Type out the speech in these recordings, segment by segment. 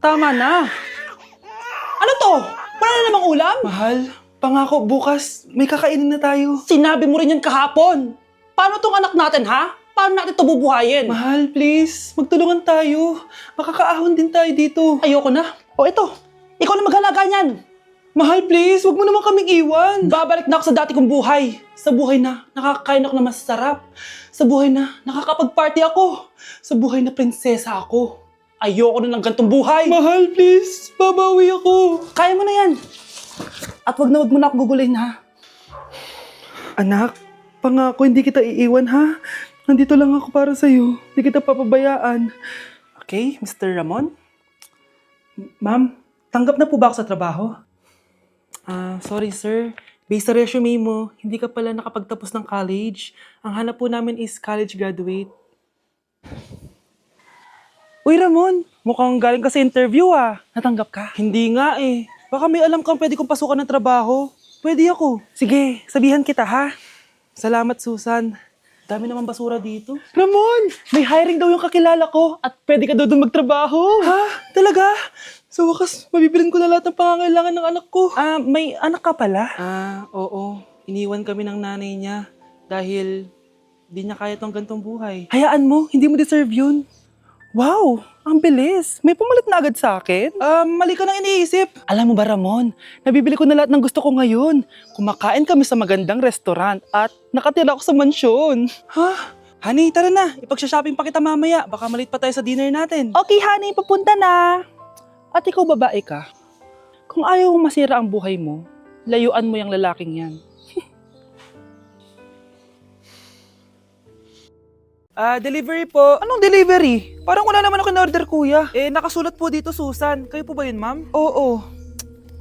tama na. Ano to? Wala na namang ulam? Mahal, pangako bukas may kakainin na tayo. Sinabi mo rin yan kahapon. Paano tong anak natin, ha? Paano natin ito bubuhayin? Mahal, please, magtulungan tayo. Makakaahon din tayo dito. Ayoko na. O ito, ikaw na maghalaga niyan. Mahal, please, wag mo naman kaming iwan. Babalik na ako sa dati kong buhay. Sa buhay na nakakain ako na masarap. Sa buhay na nakakapag-party ako. Sa buhay na prinsesa ako. Ayoko na ng gantong buhay. Mahal, please, babawi ako. Kaya mo na yan. At wag na ako gugulin, ha? Anak, pangako hindi kita iiwan ha. Nandito lang ako para sa'yo. Hindi kita papabayaan. Okay, Mr. Ramon? Ma'am, tanggap na po ba ako sa trabaho? Sorry sir. Based sa resume mo, hindi ka pala nakapagtapos ng college. Ang hanap po namin is college graduate. Uy Ramon, mukhang galing ka sa interview Natanggap ka? Hindi nga eh. Baka may alam kang pwede kong pasukan ng trabaho. Pwede ako. Sige, sabihan kita ha. Salamat, Susan. Dami naman basura dito. Ramon, may hiring daw yung kakilala ko at pwede ka daw doon magtrabaho. Ha? Talaga? Sa wakas, mabibilin ko na lahat ng pangangailangan ng anak ko. May anak ka pala? Oo. Iniwan kami ng nanay niya dahil di niya kaya tong gantong buhay. Hayaan mo, hindi mo deserve yun. Wow, ang bilis. May pumalit na agad sa akin. Mali ka nang iniisip. Alam mo ba Ramon, nabibili ko na lahat ng gusto ko ngayon. Kumakain kami sa magandang restaurant at nakatira ako sa mansyon. Ha? Honey, tara na. Ipag-shopping pa kita mamaya. Baka malit pa tayo sa dinner natin. Okay honey, papunta na. At ikaw babae ka. Kung ayaw mong masira ang buhay mo, layuan mo yung lalaking yan. Delivery po. Anong delivery? Parang wala naman ako in-order kuya. Nakasulat po dito, Susan. Kayo po ba yun, ma'am? Oo.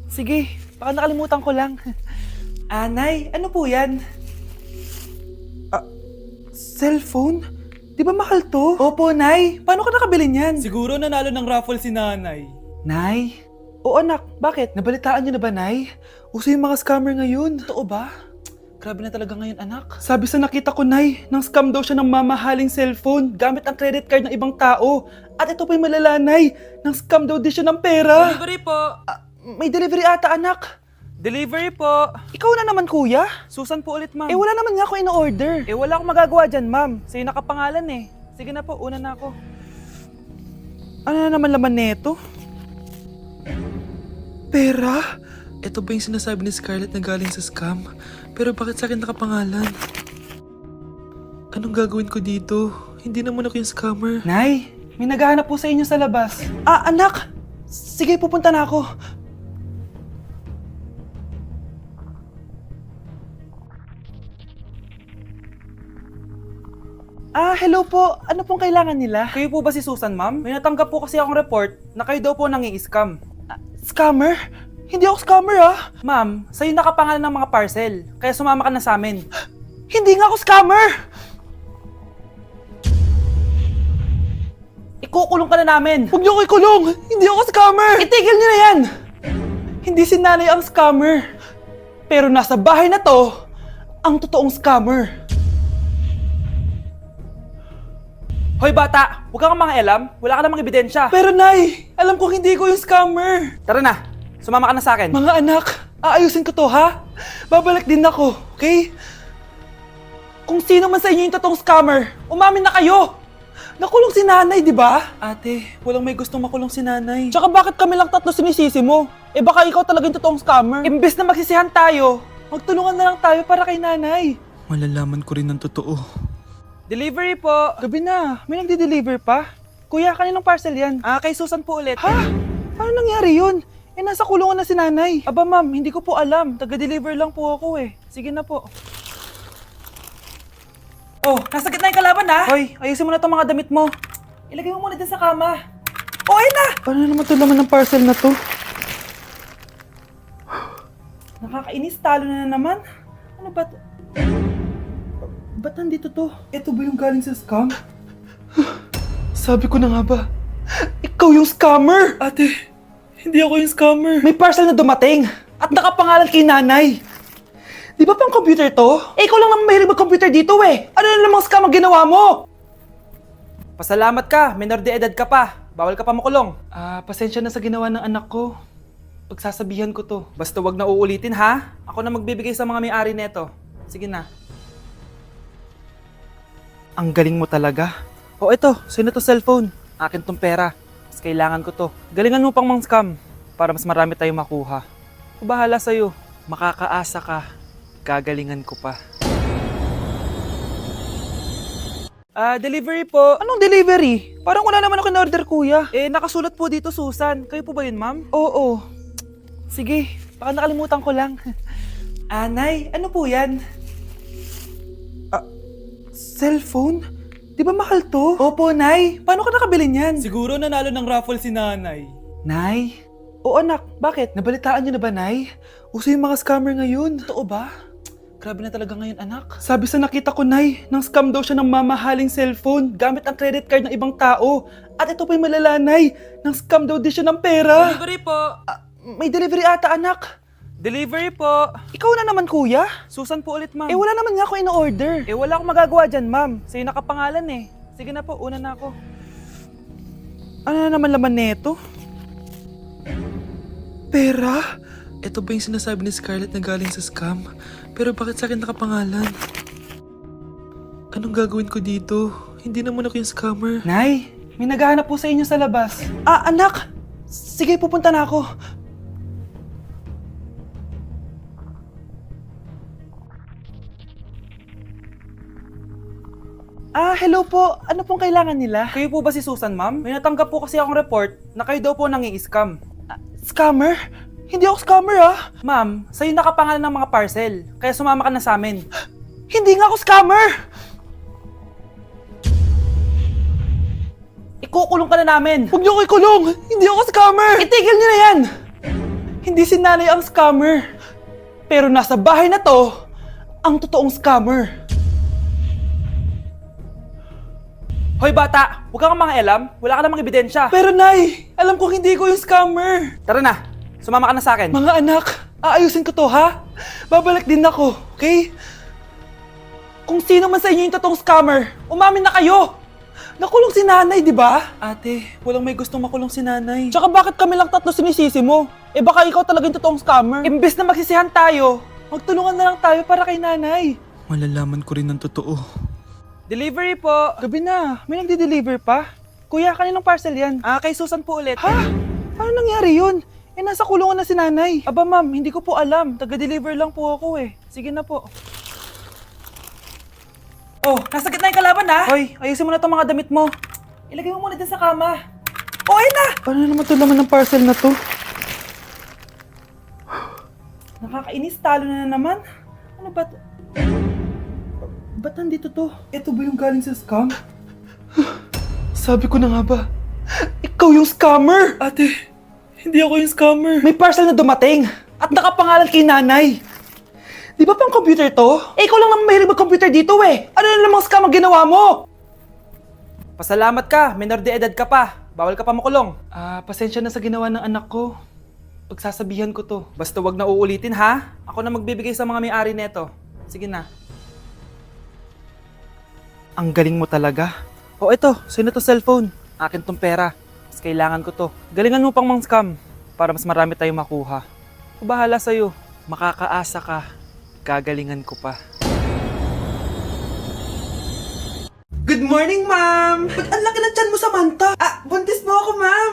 Sige, baka nakalimutan ko lang. Nay, ano po yan? Cellphone? Di ba mahal to? Opo, Nay. Paano ka nakabili niyan? Siguro nanalo ng raffle si nanay. Nay? Oo anak, bakit? Nabalitaan niyo na ba, Nay? Uso yung mga scammer ngayon. Totoo ba? Grabe na talaga ngayon, anak. Sabi sa nakita ko, Nay, nang scam daw siya ng mamahaling cellphone gamit ang credit card ng ibang tao. At ito pa'y malala, Nay. Nang scam daw din siya ng pera. Delivery po. May delivery ata, anak. Delivery po. Ikaw na naman, kuya. Susan po ulit, ma'am. Wala naman nga ako in-order. Wala akong magagawa dyan, ma'am. Sa'yo nakapangalan eh. Sige na po, una na ako. Ano na naman laman neto? Pera? Ito ba yung sinasabi ni Scarlett na galing sa scam? Pero bakit sa akin nakapangalan? Anong gagawin ko dito? Hindi naman ako yung scammer. Nay, may naghahanap po sa inyo sa labas. Anak! Sige, pupunta na ako. Hello po. Ano pong kailangan nila? Kayo po ba si Susan, ma'am? May natanggap po kasi akong report na kayo daw po nangi-scam. Scammer? Hindi ako scammer Ma'am, sa'yo nakapangalan ng mga parcel. Kaya sumama ka na sa amin. Hindi nga ako scammer! Ikukulong ka na namin. Huwag niyo ko ikulong! Hindi ako scammer! Itigil niyo na yan! Hindi si nanay ang scammer. Pero nasa bahay na to, ang totoong scammer. Hoy bata, huwag kang mangialam. Wala ka namang ebidensya. Pero nay, alam ko hindi ko yung scammer. Tara na, sumama ka na sa akin. Mga anak, aayusin ko to ha? Babalik din ako, okay? Kung sino man sa inyo yung totoong scammer, umamin na kayo! Nakulong si nanay, di ba? Ate, walang may gustong makulong si nanay. Tsaka bakit kami lang tatlo sinisisi mo? Baka ikaw talaga yung totoong scammer. Imbes na magsisihan tayo, Magtulungan na lang tayo para kay nanay. Malalaman ko rin ng totoo. delivery po. Gabi na, may nagde-deliver pa? Kuya, kaninong parcel yan? Kay Susan po ulit. Ha? Paano nangyari yun? Nasa kulungan na si nanay. Aba ma'am, hindi ko po alam. Taga-deliver lang po ako eh. Sige na po. Oh, nasa gitna yung kalaban ha? Hoy, ayusin mo na itong mga damit mo. Ilagay mo muna dyan sa kama. Ayun na! Paano naman ito laman ng parcel na to? Nakakainis, talo na naman. Ano ba to? Ba't nandito to? Ito ba yung galing sa scam? Sabi ko na nga ba, ikaw yung scammer! Ate, hindi ako yung scammer. May parcel na dumating at nakapangalan kay nanay. Di ba pang computer to? Ikaw lang naman mahilig mag-computer dito eh. Ano na namang scam ang ginawa mo? Pasalamat ka, minor de edad ka pa. Bawal ka pa makulong. Pasensya na sa ginawa ng anak ko. Pagsasabihan ko to. Basta wag na uulitin, ha? Ako na magbibigay sa mga may-ari neto. Sige na. Ang galing mo talaga. O ito, sino to cellphone? Akin tong pera. Mas kailangan ko to. Galingan mo pang mang-scam para mas marami tayong makuha. O bahala sa'yo. Makakaasa ka. Gagalingan ko pa. Delivery po. Anong delivery? Parang wala naman ako in-order, kuya. Nakasulat po dito, Susan. Kayo po ba yun, ma'am? Oo. Sige, baka nakalimutan ko lang. Nay, ano po yan? Cellphone? Di ba mahal to? Opo, Nay. Paano ka nakabili niyan? Siguro nanalo ng raffle si nanay. Nay? Oo, anak. Bakit? Nabalitaan niyo na ba, Nay? Uso yung mga scammer ngayon. Totoo ba? Grabe na talaga ngayon, anak. Sabi sa nakita ko, Nay, nang scam daw siya ng mamahaling cellphone gamit ang credit card ng ibang tao. At ito pa'y malala, Nay. Nang scam daw din siya ng pera. Delivery po. May delivery ata, anak. Delivery po. Ikaw na naman, kuya. Susan po ulit, ma'am. Wala naman nga ako in-order. Wala akong magagawa dyan, ma'am. Sa'yo nakapangalan eh. Sige na po, una na ako. Ano na naman laman neto? Pera? Ito ba yung sinasabi ni Scarlett na galing sa scam? Pero bakit sa akin nakapangalan? Anong gagawin ko dito? Hindi naman ako yung scammer. Nay, may naghahanap po sa inyo sa labas. Anak! Sige, pupunta na ako. Hello po. Ano pong kailangan nila? Kayo po ba si Susan, ma'am? May natanggap po kasi akong report na kayo daw po nangi-scam. Scammer? Hindi ako scammer, Ma'am, sa'yo nakapangalan ng mga parcel. Kaya sumama ka na sa amin. Hindi nga ako scammer! Ikukulong ka na namin. Huwag niyo ko ikulong! Hindi ako scammer! Itigil niyo na yan! Hindi si nanay ang scammer. Pero nasa bahay na to, ang totoong scammer. Hoy bata, huwag kang mangialam. Wala ka namang ebidensya. Pero nay, alam ko hindi ko yung scammer. Tara na, sumama ka na sa akin. Mga anak, aayusin ko to, ha? Babalik din ako, okay? Kung sino man sa inyo yung totoong scammer, umamin na kayo! Nakulong si nanay, di ba? Ate, walang may gustong makulong si nanay. Tsaka bakit kami lang tatlo sinisisi mo? Baka ikaw talaga yung totoong scammer. Imbes na magsisihan tayo, magtulungan na lang tayo para kay nanay. Malalaman ko rin ng totoo. Delivery po. Gabi na, may nagde-deliver pa? Kuya, kaninong parcel yan? Kay Susan po ulit. Ha? Paano nangyari yun? Nasa kulungan na si nanay. Aba ma'am, hindi ko po alam. Taga-deliver lang po ako eh. Sige na po. Oh, nasa gitna yung kalaban ha? Hoy, ayusin mo na itong mga damit mo. Ilagay mo muna dyan sa kama. Ayun na! Paano naman ito laman ng parcel na to? Nakakainis, talo na naman. Ano ba to? Ba't nandito to? Ito ba yung galing sa scam? Sabi ko na nga ba, ikaw yung scammer! Ate, hindi ako yung scammer. May parcel na dumating at nakapangalan kay nanay. Di ba pang computer to? Ikaw lang naman mahilig mag-computer dito eh. Ano na namang scam ang ginawa mo? Pasalamat ka, minor de edad ka pa. Bawal ka pa makulong. Pasensya na sa ginawa ng anak ko. Pagsasabihan ko to. Basta wag na uulitin ha. Ako na magbibigay sa mga may-ari neto. Sige na. Ang galing mo talaga. O ito, sino to cellphone? Akin tong pera. Mas kailangan ko to. Galingan mo pang mang-scam para mas marami tayong makuha. O bahala sa'yo. Makakaasa ka. Gagalingan ko pa. Good morning, ma'am! Ba't ang laki ng tiyan mo, Samantha? Buntis mo ako, ma'am!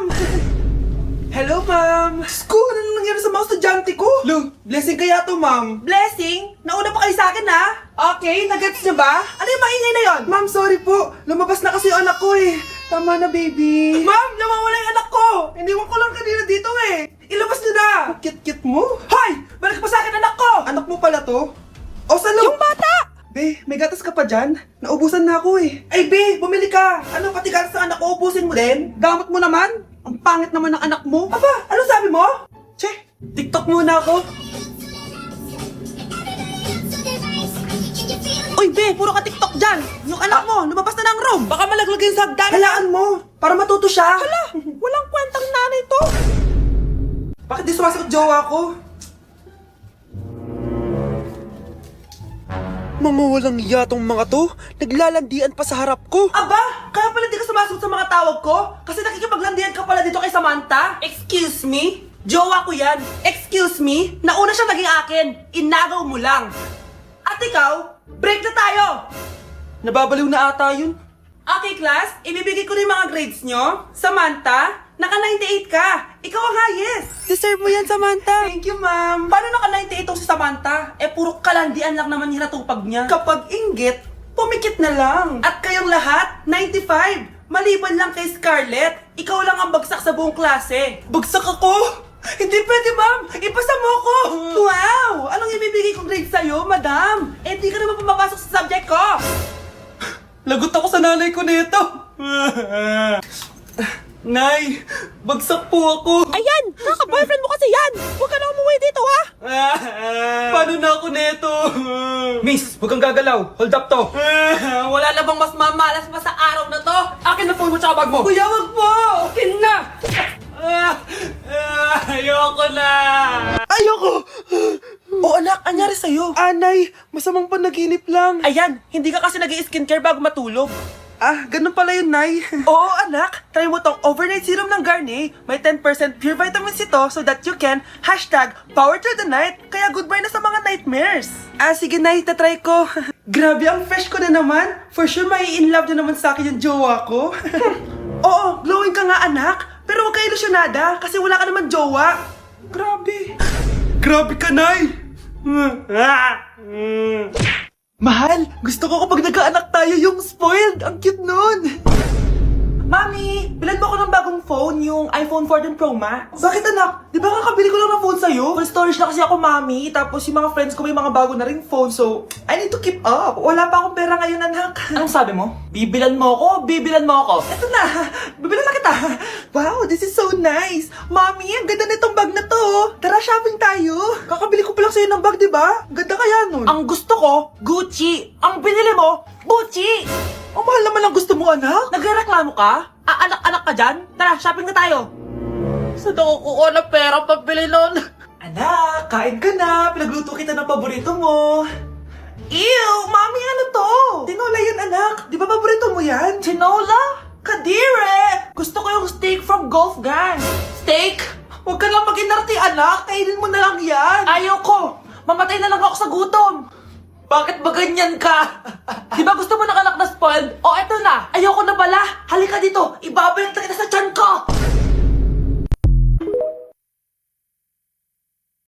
Hello, ma'am! Sko, ano nangyari sa mga estudyante ko? Lo, blessing kaya to, ma'am. Blessing? Nauna pa kayo sa akin, ha? Okay, nagets niyo ba? Ano yung maingay na yon? Ma'am, sorry po. Lumabas na kasi yung anak ko eh. Tama na, baby. Ma'am, nawawala yung anak ko! Iniwan ko lang kanina dito eh. Ilabas niyo na! Ang cute-cute mo. Hoy! Balik pa sa akin, anak ko! Anak mo pala to? O, sa loob! Yung bata! Be, may gatas ka pa dyan? Naubusan na ako eh. Ay, Be, bumili ka. Ano, pati gatas ng anak ko, ubusin mo din? Gamot mo naman? Ang pangit naman ng anak mo. Aba, ano sabi mo? Che, TikTok muna ako. Uy, Be, puro ka TikTok dyan. Yung anak mo, lumabas na ng room. Baka malaglag yung sa hagdan. Halaan mo, para matuto siya. Hala, walang kwentang nanay to. Bakit di sumasagot jowa ko? Mga walang yatong mga to, naglalandian pa sa harap ko. Aba, kaya pala di ka sumasagot sa mga tawag ko? Kasi nakikipaglandian ka pala dito kay Samantha? Excuse me? Jowa ko yan. Excuse me? Nauna siya naging akin. Inagaw mo lang. At ikaw, break na tayo! Nababaliw na ata yun. Okay, class. Ibibigay ko na yung mga grades nyo. Samantha, naka-98 ka. Ikaw ang highest. Deserve mo yan, Samantha. Thank you, ma'am. Paano naka-98 tong si Samantha? Eh, puro kalandian lang naman hinatupag niya. Kapag inggit, pumikit na lang. At kayong lahat, 95. Maliban lang kay Scarlett. Ikaw lang ang bagsak sa buong klase. Bagsak ako? Hindi pwede, ma'am. Ipasa mo ako. Wow! Anong ibibigay kong grade sa'yo, madam? Eh, di ka naman pumapasok sa subject ko. Lagot ako sa nanay ko nito. Nay, bagsak po ako. Ayan! Kaka-boyfriend mo kasi yan! Huwag ka na umuwi dito, ha? Paano na ako nito? Miss, huwag kang gagalaw. Hold up to. Wala na bang mas mamalas pa sa araw na to? Akin na phone mo tsaka bag mo. Kuya, wag po. Akin na. Ayoko na. Ayoko. O anak, anyari sa'yo? Anay, masamang panaginip lang. Ayan, hindi ka kasi nag-i-skincare bago matulog. Ah, ganun pala yun, Nay. Oo, anak. Try mo tong overnight serum ng Garnier. May 10% pure vitamins ito so that you can #power through the night. Kaya goodbye na sa mga nightmares. Ah, sige, Nay. Tatry ko. Grabe, ang fresh ko na naman. For sure, may in love na naman sa akin yung jowa ko. Oo, glowing ka nga, anak. Pero huwag ka ilusyonada kasi wala ka naman jowa. Grabe. Grabe ka, Nay. Mahal, gusto ko kapag nagkaanak tayo yung spoiled. Ang cute nun. Mami, bilan mo ako ng bagong phone, yung iPhone 14 Pro Max. Bakit anak? Di ba kakabili ko lang ng phone sa'yo? Full storage na kasi ako, Mami. Tapos yung mga friends ko may mga bago na ring phone, so I need to keep up. Wala pa akong pera ngayon, anak. Anong sabi mo? Bibilan mo ako? Bibilan mo ako? Eto na, bibilan na kita. Wow, this is so nice. Mami, ang ganda nitong bag na to. Tara, shopping tayo. Kakabili ko pa lang sa'yo ng bag, di ba? Ganda kaya nun. Ang gusto ko, Gucci. Ang binili mo, Gucci. Ang mahal naman ang gusto mo, anak. Nagreklamo ka? Anak-anak ka dyan? Tara, shopping na tayo. Saan ako kukuha ng pera pabili nun? Anak, kain ka na. Pinagluto kita ng paborito mo. Ew, Mami, ano to? Tinola yun, anak. Di ba paborito mo yan? Tinola? Kadire! Gusto ko yung steak from Golf Gang. Steak? Huwag ka lang mag-inarti, anak. Kainin mo na lang yan. Ayoko. Mamatay na lang ako sa gutom. Bakit ba ganyan ka? Di ba gusto mo ng anak na spoiled? O eto na, ayoko na pala. Halika dito, ibabalik na kita sa tiyan ko.